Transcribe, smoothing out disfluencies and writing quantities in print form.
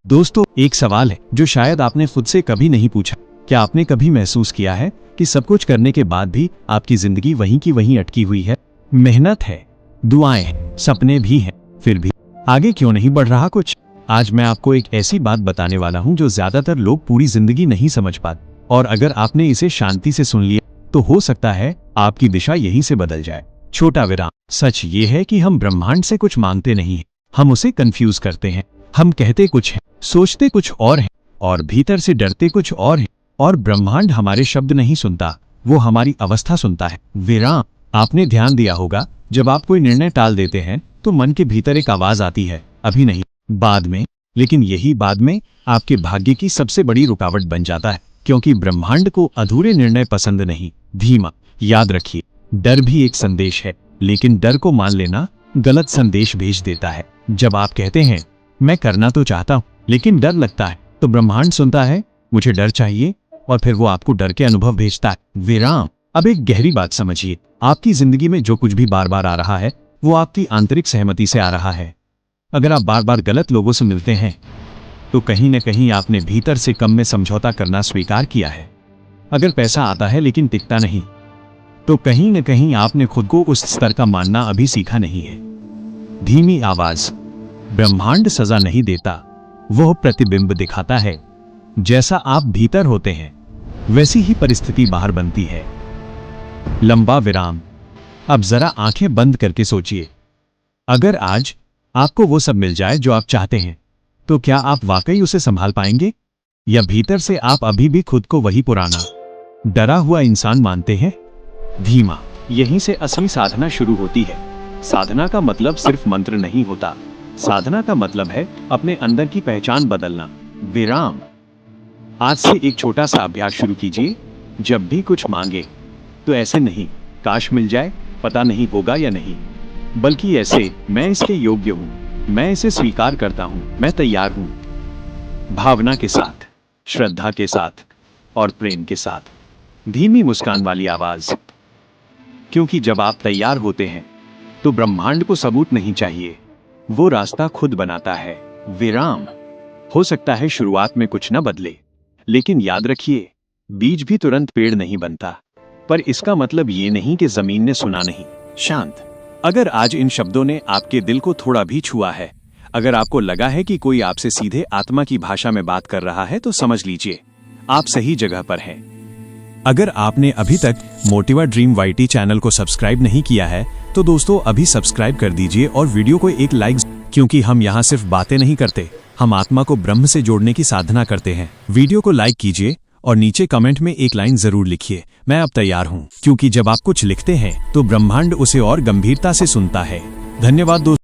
दोस्तों, एक सवाल है जो शायद आपने खुद से कभी नहीं पूछा। क्या आपने कभी महसूस किया है कि सब कुछ करने के बाद भी आपकी जिंदगी वहीं की वहीं अटकी हुई है? मेहनत है, दुआएं हैं, सपने भी हैं, फिर भी आगे क्यों नहीं बढ़ रहा कुछ? आज मैं आपको एक ऐसी बात बताने वाला हूं जो ज्यादातर लोग पूरी जिंदगी नहीं समझ पाते, और अगर आपने इसे शांति से सुन लिया तो हो सकता है आपकी दिशा यहीं से बदल जाए। छोटा विराम। सच ये है कि हम ब्रह्मांड से कुछ मांगते नहीं हैं, हम उसे कंफ्यूज करते हैं। हम कहते कुछ है, सोचते कुछ और है, और भीतर से डरते कुछ और है। और ब्रह्मांड हमारे शब्द नहीं सुनता, वो हमारी अवस्था सुनता है। विराम। आपने ध्यान दिया होगा, जब आप कोई निर्णय टाल देते हैं तो मन के भीतर एक आवाज आती है, अभी नहीं, बाद में। लेकिन यही बाद में आपके भाग्य की सबसे बड़ी रुकावट बन जाता है, क्योंकि ब्रह्मांड को अधूरे निर्णय पसंद नहीं। धीमा। याद रखिए, डर भी एक संदेश है, लेकिन डर को मान लेना गलत संदेश भेज देता है। जब आप कहते हैं मैं करना तो चाहता हूं लेकिन डर लगता है, तो ब्रह्मांड सुनता है मुझे डर चाहिए, और फिर वो आपको डर के अनुभव भेजता है। विराम। अब एक गहरी बात समझिए, आपकी जिंदगी में जो कुछ भी बार बार आ रहा है वो आपकी आंतरिक सहमति से आ रहा है। अगर आप बार बार गलत लोगों से मिलते हैं तो कहीं न कहीं आपने भीतर से कम में समझौता करना स्वीकार किया है। अगर पैसा आता है लेकिन टिकता नहीं, तो कहीं न कहीं आपने खुद को उस स्तर का मानना अभी सीखा नहीं है। धीमी आवाज। ब्रह्मांड सजा नहीं देता, वह प्रतिबिंब दिखाता है। जैसा आप भीतर होते हैं वैसी ही परिस्थिति बाहर बनती है। लंबा विराम। अब जरा आंखें बंद करके सोचिए, अगर आज आपको वो सब मिल जाए जो आप चाहते हैं, तो क्या आप वाकई उसे संभाल पाएंगे, या भीतर से आप अभी भी खुद को वही पुराना डरा हुआ इंसान मानते हैं? धीमा। यहीं से असली साधना शुरू होती है। साधना का मतलब सिर्फ मंत्र नहीं होता, साधना का मतलब है अपने अंदर की पहचान बदलना। विराम। आज से एक छोटा सा अभ्यास शुरू कीजिए। जब भी कुछ मांगे तो ऐसे नहीं काश मिल जाए, पता नहीं होगा या नहीं, बल्कि ऐसे मैं इसके योग्य हूं, मैं इसे स्वीकार करता हूं, मैं तैयार हूं। भावना के साथ, श्रद्धा के साथ और प्रेम के साथ। धीमी मुस्कान वाली आवाज। क्योंकि जब आप तैयार होते हैं तो ब्रह्मांड को सबूत नहीं चाहिए, वो रास्ता खुद बनाता है। विराम। हो सकता है शुरुआत में कुछ न बदले, लेकिन याद रखिए, बीज भी तुरंत पेड़ नहीं बनता, पर इसका मतलब ये नहीं कि जमीन ने सुना नहीं। शांत। अगर आज इन शब्दों ने आपके दिल को थोड़ा भी छुआ है, अगर आपको लगा है कि कोई आपसे सीधे आत्मा की भाषा में बात कर रहा है, तो समझ लीजिए आप सही जगह पर हैं। अगर आपने अभी तक मोटिवा ड्रीम YT चैनल को सब्सक्राइब नहीं किया है तो दोस्तों अभी सब्सक्राइब कर दीजिए और वीडियो को एक लाइक, क्योंकि हम यहाँ सिर्फ बातें नहीं करते, हम आत्मा को ब्रह्म से जोड़ने की साधना करते हैं। वीडियो को लाइक कीजिए और नीचे कमेंट में एक लाइन जरूर लिखिए, मैं अब तैयार हूँ, क्योंकि जब आप कुछ लिखते हैं तो ब्रह्मांड उसे और गंभीरता से सुनता है। धन्यवाद दोस्तों।